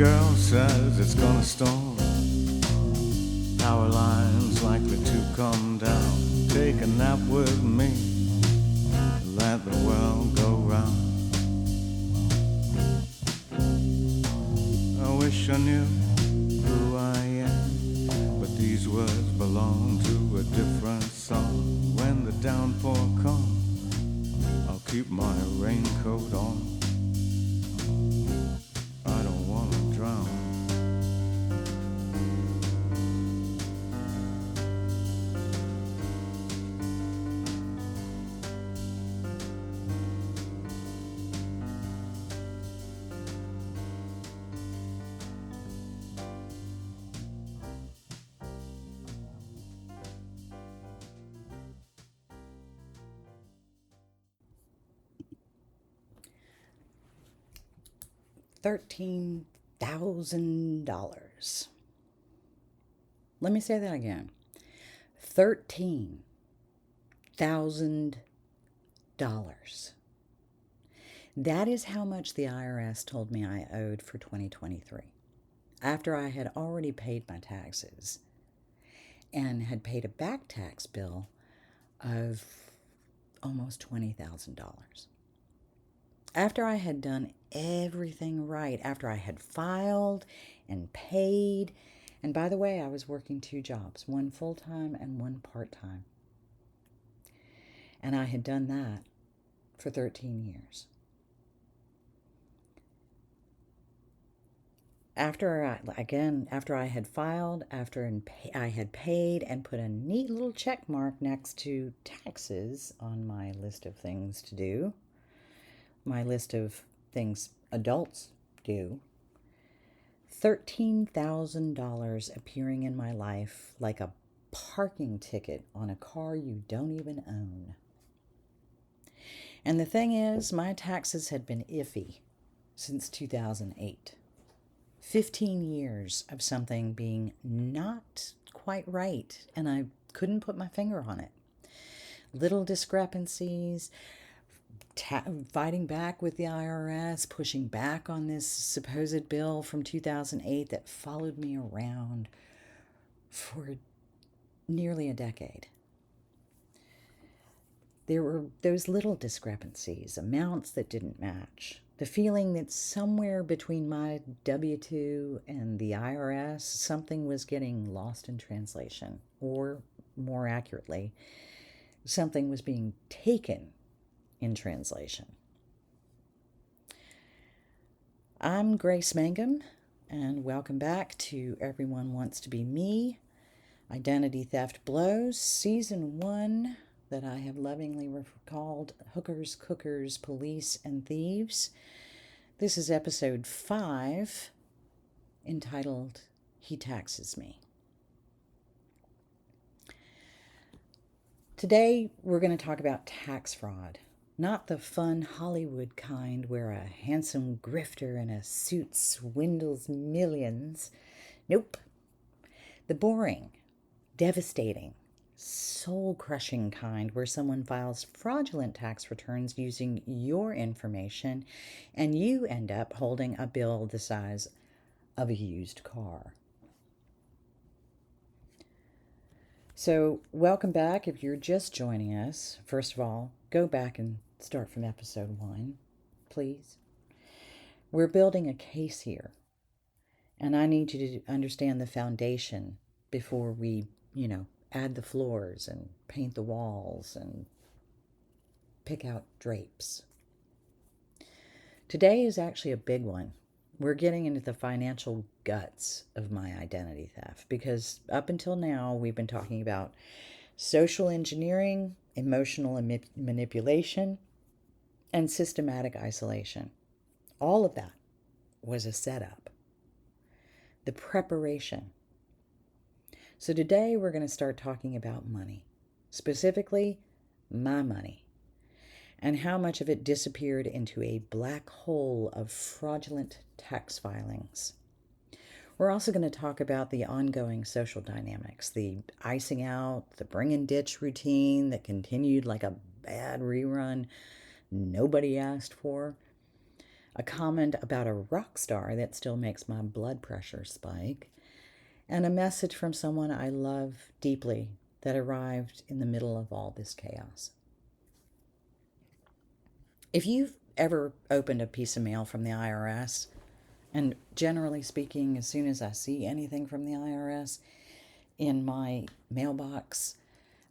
girl says it's gonna storm. Power lines likely to come down. Take a nap with me. Let the world go round. I wish I knew who I am, but these words belong to a different song. When the downpour comes, I'll keep my raincoat on. I don't want to drown. $13,000. Let me say that again. $13,000. That is how much the IRS told me I owed for 2023. After I had already paid my taxes and had paid a back tax bill of almost $20,000. After I had done everything right, after I had filed and paid, and by the way, I was working 2 jobs, one full-time and one part-time. And I had done that for 13 years. After I had filed, after I had paid and put a neat little check mark next to taxes on my list of things to do, my list of things adults do, $13,000 appearing in my life like a parking ticket on a car you don't even own. And the thing is, my taxes had been iffy since 2008. 15 years of something being not quite right, and I couldn't put my finger on it. Little discrepancies, fighting back with the IRS, pushing back on this supposed bill from 2008 that followed me around for nearly a decade. There were those little discrepancies, amounts that didn't match, the feeling that somewhere between my W-2 and the IRS, something was getting lost in translation, or more accurately, something was being taken in translation. I'm Grace Mangum, and welcome back to Everyone Wants to Be Me, Identity Theft Blows, Season 1, that I have lovingly called Hookers, Cookers, Police, and Thieves. This is Episode 5, entitled He Taxes Me. Today, we're going to talk about tax fraud. Not the fun Hollywood kind where a handsome grifter in a suit swindles millions. Nope. The boring, devastating, soul-crushing kind where someone files fraudulent tax returns using your information and you end up holding a bill the size of a used car. So, welcome back. If you're just joining us, first of all, go back and start from episode 1, please. We're building a case here, and I need you to understand the foundation before we, add the floors and paint the walls and pick out drapes. Today is actually a big one. We're getting into the financial guts of my identity theft because up until now, we've been talking about social engineering, emotional manipulation, and systematic isolation. All of that was a setup, the preparation. So today we're going to start talking about money, specifically my money, and how much of it disappeared into a black hole of fraudulent tax filings. We're also going to talk about the ongoing social dynamics, the icing out, the bring and ditch routine that continued like a bad rerun nobody asked for, a comment about a rock star that still makes my blood pressure spike, and a message from someone I love deeply that arrived in the middle of all this chaos. If you've ever opened a piece of mail from the IRS, and generally speaking, as soon as I see anything from the IRS in my mailbox,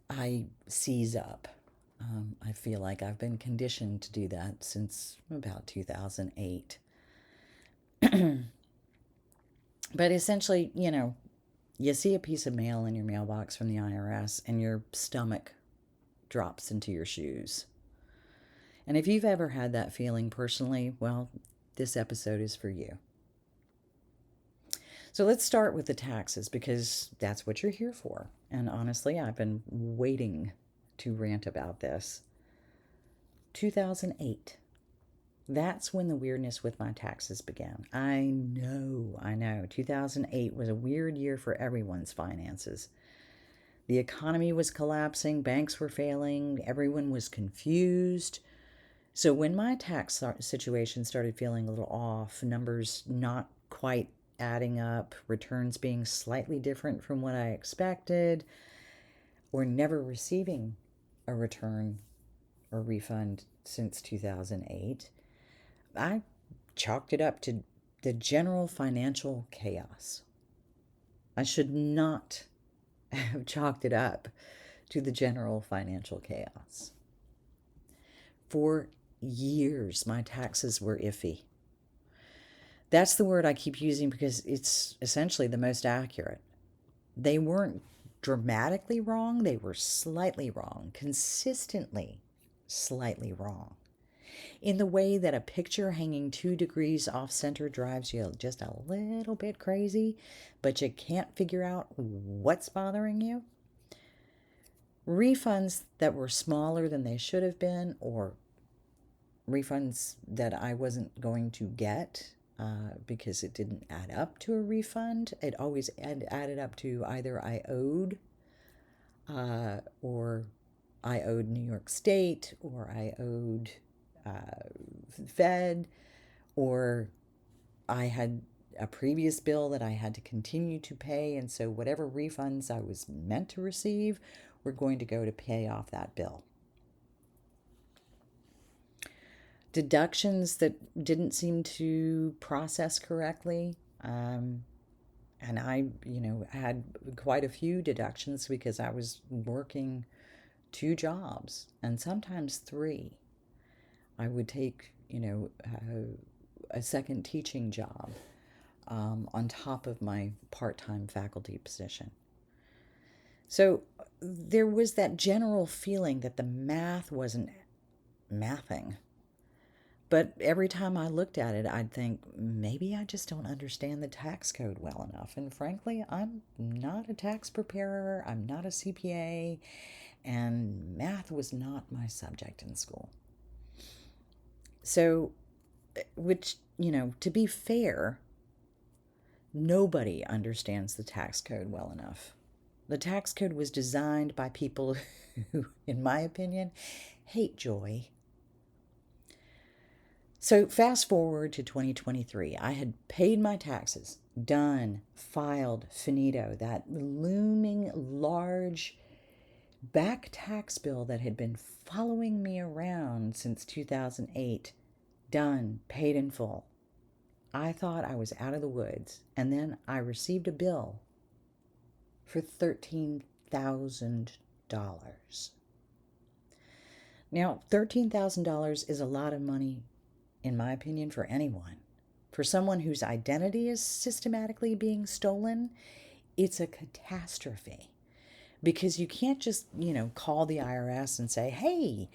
I seize up. I feel like I've been conditioned to do that since about 2008. But essentially, you see a piece of mail in your mailbox from the IRS and your stomach drops into your shoes. And if you've ever had that feeling personally, well, this episode is for you. So let's start with the taxes because that's what you're here for. And honestly, I've been waiting to rant about this. 2008. That's when the weirdness with my taxes began. I know. 2008 was a weird year for everyone's finances. The economy was collapsing, banks were failing, everyone was confused. So when my tax situation started feeling a little off, numbers not quite adding up, returns being slightly different from what I expected, or never receiving a return or refund since 2008, I chalked it up to the general financial chaos. I should not have chalked it up to the general financial chaos. For years, my taxes were iffy. That's the word I keep using because it's essentially the most accurate. They weren't dramatically wrong, they were slightly wrong, consistently slightly wrong. In the way that a picture hanging 2 degrees off center drives you just a little bit crazy, but you can't figure out what's bothering you. Refunds that were smaller than they should have been, or refunds that I wasn't going to get because it didn't add up to a refund. It always added up to either I owed or I owed New York State, or I owed Fed, or I had a previous bill that I had to continue to pay, and so whatever refunds I was meant to receive were going to go to pay off that bill. Deductions that didn't seem to process correctly, and I, had quite a few deductions because I was working 2 jobs and sometimes 3. I would take, a second teaching job on top of my part-time faculty position. So there was that general feeling that the math wasn't mathing. But every time I looked at it, I'd think, maybe I just don't understand the tax code well enough. And frankly, I'm not a tax preparer, I'm not a CPA, and math was not my subject in school. So, which, to be fair, nobody understands the tax code well enough. The tax code was designed by people who, in my opinion, hate joy. So fast forward to 2023. I had paid my taxes, done, filed, finito, that looming large back tax bill that had been following me around since 2008, done, paid in full. I thought I was out of the woods, and then I received a bill for $13,000. Now, $13,000 is a lot of money, in my opinion, for anyone. For someone whose identity is systematically being stolen, it's a catastrophe. Because you can't just, call the IRS and say, hey,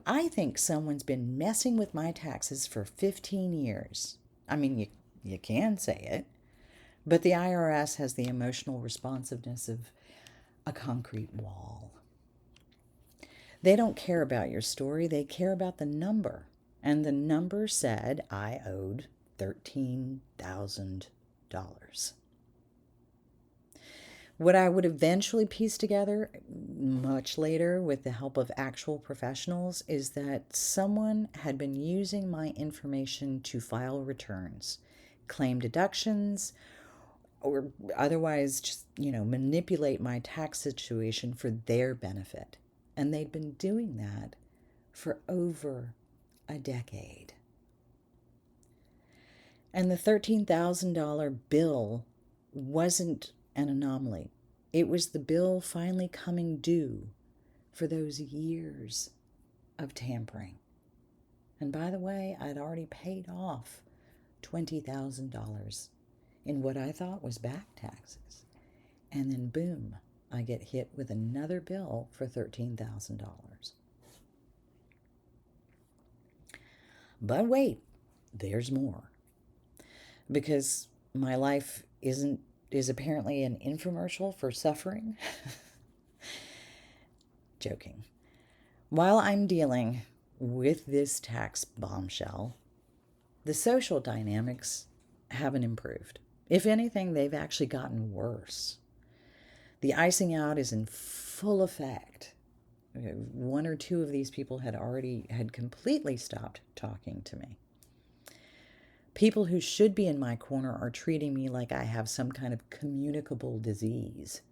I think someone's been messing with my taxes for 15 years. I mean, you can say it, but the IRS has the emotional responsiveness of a concrete wall. They don't care about your story, they care about the number. And the number said I owed $13,000. What I would eventually piece together much later with the help of actual professionals is that someone had been using my information to file returns, claim deductions, or otherwise just, manipulate my tax situation for their benefit. And they'd been doing that for over a decade. And the $13,000 bill wasn't an anomaly. It was the bill finally coming due for those years of tampering. And by the way, I'd already paid off $20,000 in what I thought was back taxes. And then boom, I get hit with another bill for $13,000. But wait, there's more. Because my life is apparently an infomercial for suffering. Joking. While I'm dealing with this tax bombshell, the social dynamics haven't improved. If anything, they've actually gotten worse. The icing out is in full effect. One or two of these people had completely stopped talking to me. People who should be in my corner are treating me like I have some kind of communicable disease.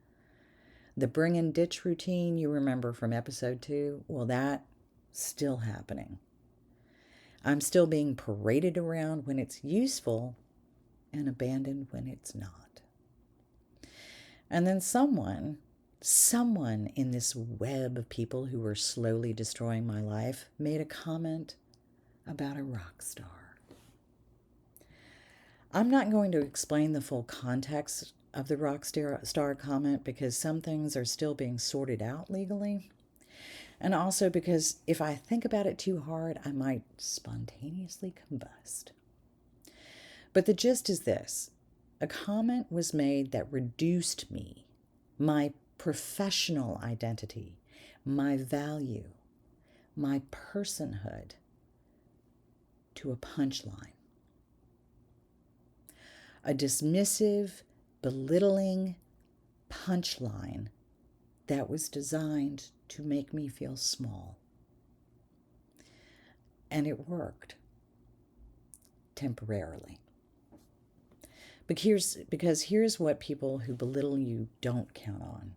The bring and ditch routine you remember from episode 2, well, that's still happening. I'm still being paraded around when it's useful and abandoned when it's not. And then someone in this web of people who were slowly destroying my life made a comment about a rock star. I'm not going to explain the full context of the rock star comment because some things are still being sorted out legally. And also because if I think about it too hard, I might spontaneously combust. But the gist is this. A comment was made that reduced me, my professional identity, my value, my personhood, to a punchline. A dismissive, belittling punchline that was designed to make me feel small. And it worked. Temporarily. Because here's what people who belittle you don't count on.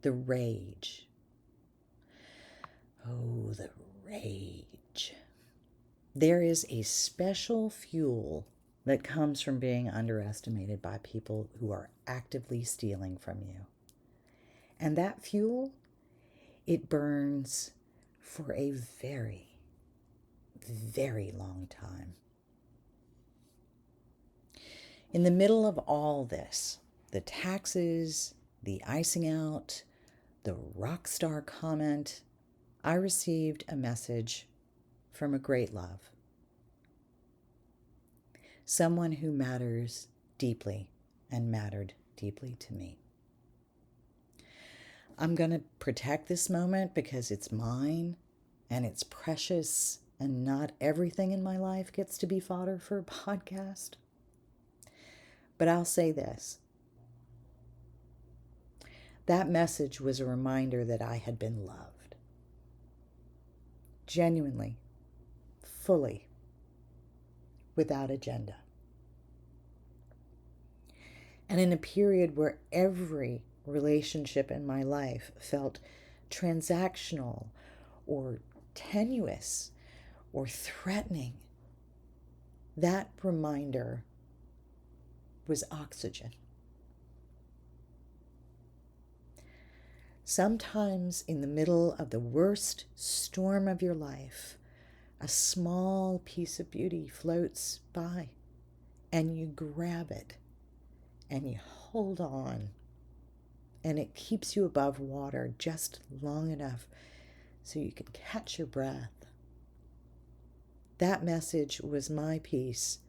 The rage. Oh, the rage. There is a special fuel that comes from being underestimated by people who are actively stealing from you. And that fuel, it burns for a very, very long time. In the middle of all this, the taxes, the icing out, the rock star comment, I received a message from a great love. Someone who matters deeply and mattered deeply to me. I'm going to protect this moment because it's mine and it's precious and not everything in my life gets to be fodder for a podcast. But I'll say this. That message was a reminder that I had been loved. Genuinely, fully, without agenda. And in a period where every relationship in my life felt transactional or tenuous or threatening, that reminder was oxygen. Sometimes in the middle of the worst storm of your life, a small piece of beauty floats by and you grab it and you hold on and it keeps you above water just long enough so you can catch your breath. That message was my piece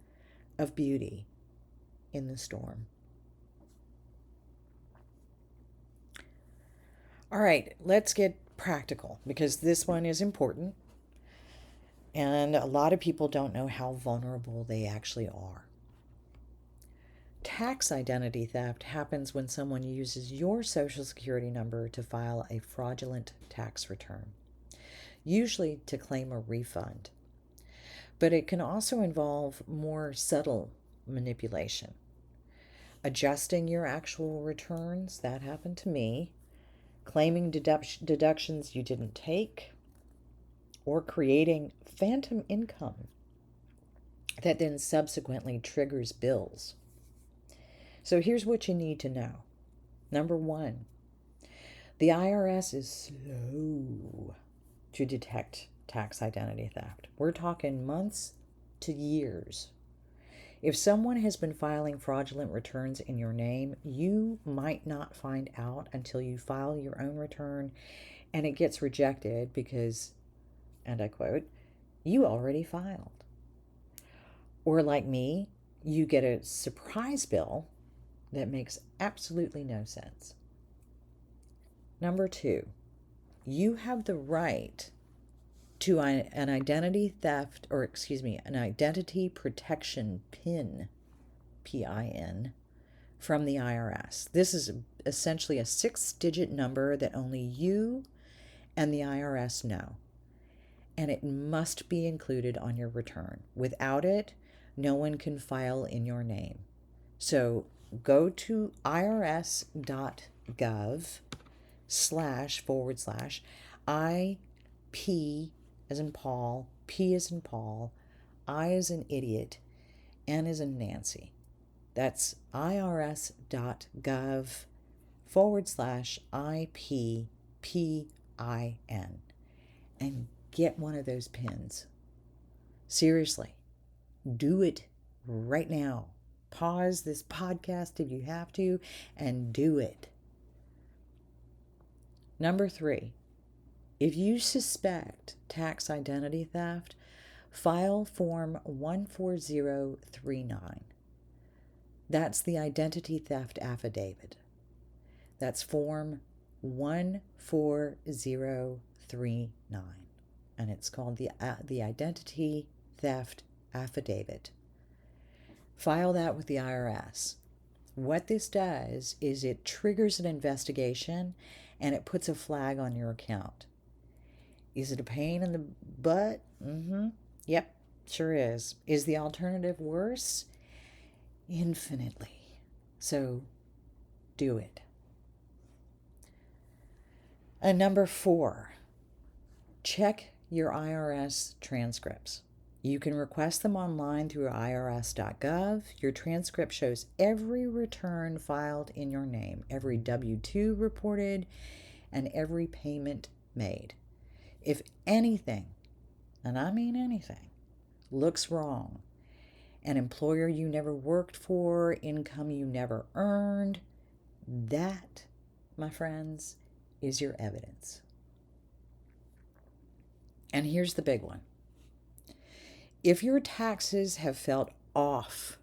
of beauty in the storm. All right, let's get practical because this one is important. And a lot of people don't know how vulnerable they actually are. Tax identity theft happens when someone uses your social security number to file a fraudulent tax return, usually to claim a refund. But it can also involve more subtle manipulation. Adjusting your actual returns, that happened to me, claiming deductions you didn't take, or creating phantom income that then subsequently triggers bills. So here's what you need to know. Number one, the IRS is slow to detect tax identity theft. We're talking months to years. If someone has been filing fraudulent returns in your name, you might not find out until you file your own return and it gets rejected because, and I quote, you already filed. Or like me, you get a surprise bill that makes absolutely no sense. Number two, you have the right to an identity theft, or excuse me, an identity protection PIN, PIN, from the IRS. This is essentially a 6-digit number that only you and the IRS know. And it must be included on your return. Without it, no one can file in your name. So go to irs.gov// as in Paul, P as in Paul, I as in idiot, N as in Nancy. That's irs.gov/IPPIN and get one of those pins. Seriously, do it right now. Pause this podcast if you have to and do it. Number three, if you suspect tax identity theft, file Form 14039. That's the identity theft affidavit. That's Form 14039. And it's called the Identity Theft Affidavit. File that with the IRS. What this does is it triggers an investigation and it puts a flag on your account. Is it a pain in the butt? Yep, sure is. Is the alternative worse? Infinitely. So do it. And number four, check your IRS transcripts. You can request them online through irs.gov. Your transcript shows every return filed in your name, every W-2 reported, and every payment made. If anything, and I mean anything, looks wrong, an employer you never worked for, income you never earned, that, my friends, is your evidence. And here's the big one. If your taxes have felt off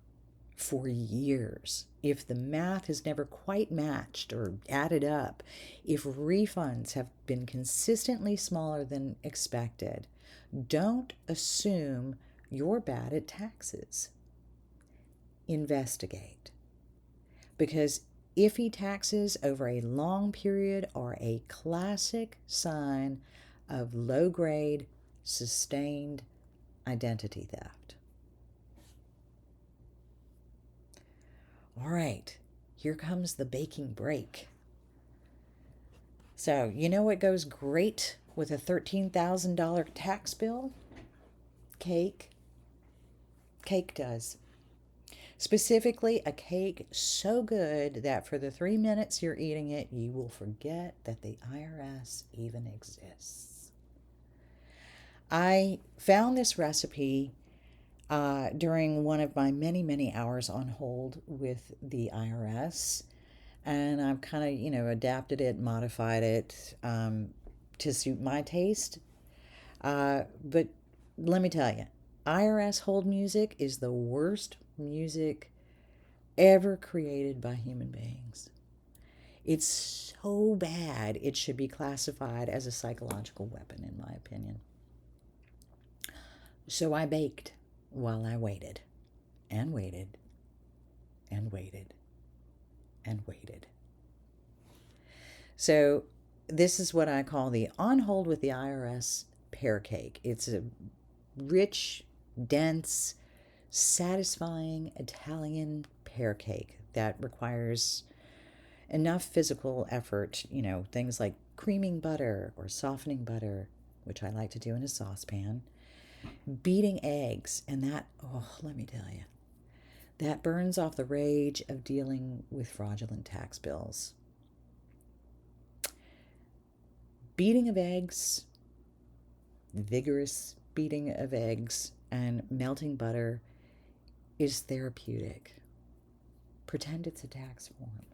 for years, if the math has never quite matched or added up, if refunds have been consistently smaller than expected, don't assume you're bad at taxes. Investigate. Because iffy taxes over a long period are a classic sign of low-grade, sustained identity theft. All right, here comes the baking break. So, you know what goes great with a $13,000 tax bill? Cake. Cake does. Specifically, a cake so good that for the 3 minutes you're eating it, you will forget that the IRS even exists. I found this recipe during one of my many, many hours on hold with the IRS. And I've kind of, adapted it, modified it to suit my taste. But let me tell you, IRS hold music is the worst music ever created by human beings. It's so bad, it should be classified as a psychological weapon, in my opinion. So I baked while I waited and waited and waited and waited. So this is what I call the On Hold with the IRS pear cake. It's a rich, dense, satisfying Italian pear cake that requires enough physical effort, things like creaming butter or softening butter, which I like to do in a saucepan, beating eggs, and that, let me tell you, that burns off the rage of dealing with fraudulent tax bills. Beating of eggs, vigorous beating of eggs, and melting butter is therapeutic. Pretend it's a tax form.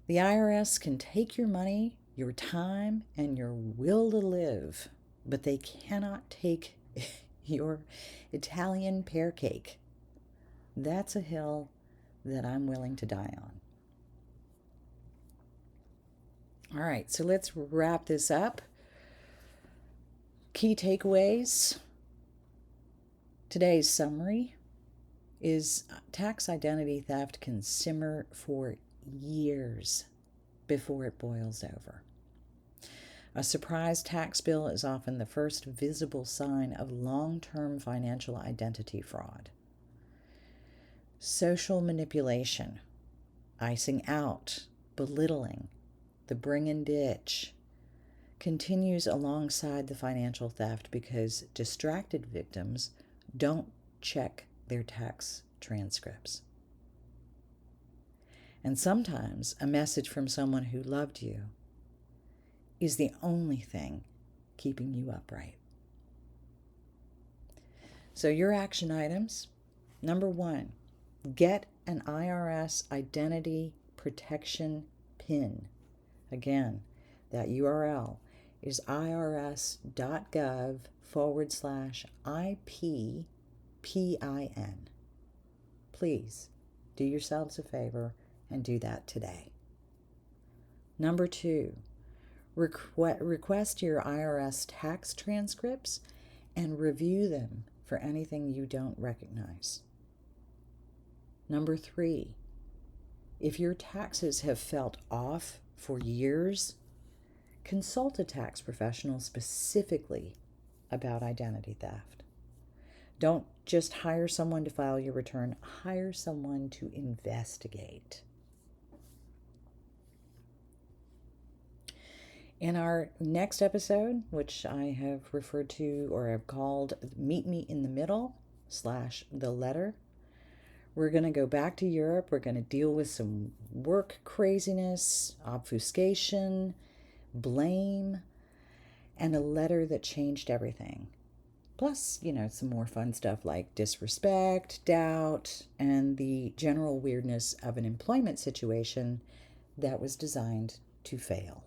The IRS can take your money, your time, and your will to live, but they cannot take your Italian pear cake. That's a hill that I'm willing to die on. All right, so let's wrap this up. Key takeaways. Today's summary is tax identity theft can simmer for years before it boils over. A surprise tax bill is often the first visible sign of long-term financial identity fraud. Social manipulation, icing out, belittling, the bring and ditch, continues alongside the financial theft because distracted victims don't check their tax transcripts. And sometimes a message from someone who loved you is the only thing keeping you upright. So your action items, number 1, get an IRS identity protection PIN. Again, that URL is irs.gov/IPPIN. Please do yourselves a favor and do that today. Number 2, request your IRS tax transcripts and review them for anything you don't recognize. Number 3, if your taxes have felt off for years, consult a tax professional specifically about identity theft. Don't just hire someone to file your return, hire someone to investigate. In our next episode, which I have referred to or have called Meet Me in the Middle /The Letter, we're going to go back to Europe. We're going to deal with some work craziness, obfuscation, blame, and a letter that changed everything. Plus, some more fun stuff like disrespect, doubt, and the general weirdness of an employment situation that was designed to fail.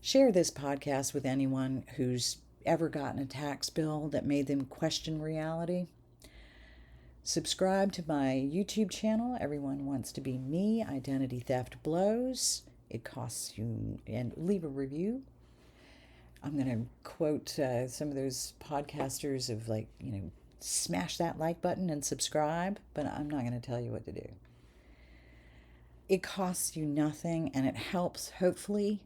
Share this podcast with anyone who's ever gotten a tax bill that made them question reality. Subscribe to my YouTube channel, Everyone Wants to Be Me, Identity Theft Blows. It costs you, and leave a review. I'm going to quote some of those podcasters of smash that like button and subscribe, but I'm not going to tell you what to do. It costs you nothing, and it helps, hopefully,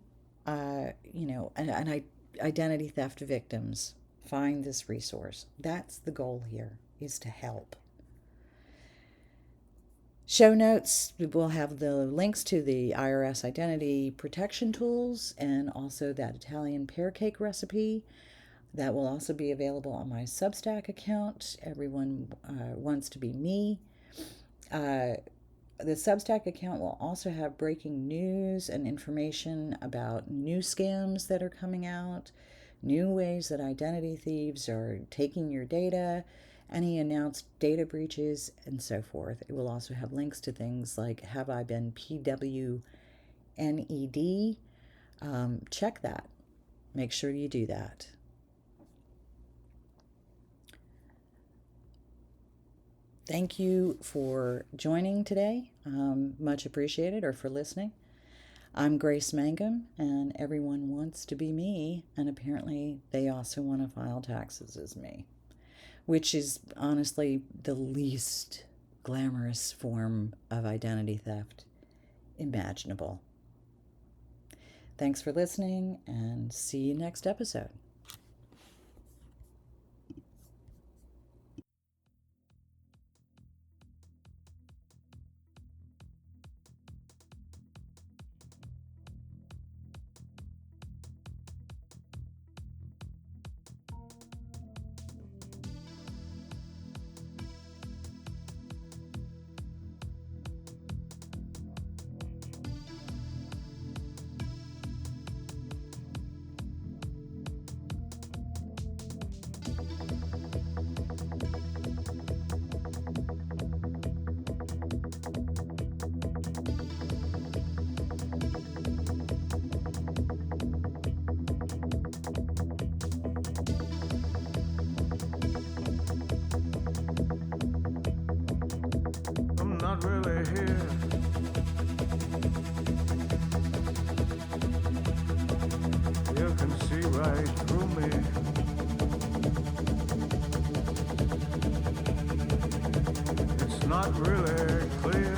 identity theft victims find this resource. That's the goal here, is to help. Show notes will have the links to the IRS identity protection tools and also that Italian pear cake recipe. That will also be available on my Substack account. Everyone Wants to Be Me. The Substack account will also have breaking news and information about new scams that are coming out, new ways that identity thieves are taking your data, any announced data breaches, and so forth. It will also have links to things like, have I been PWNED? Check that. Make sure you do that. Thank you for joining today. Much appreciated, or for listening. I'm Grace Mangum, and everyone wants to be me, and apparently they also want to file taxes as me. which is honestly the least glamorous form of identity theft imaginable. Thanks for listening, and see you next episode. I'm not really here. You can see right through me. It's not really clear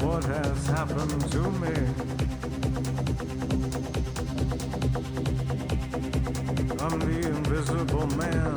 what has happened to me. I'm the invisible man.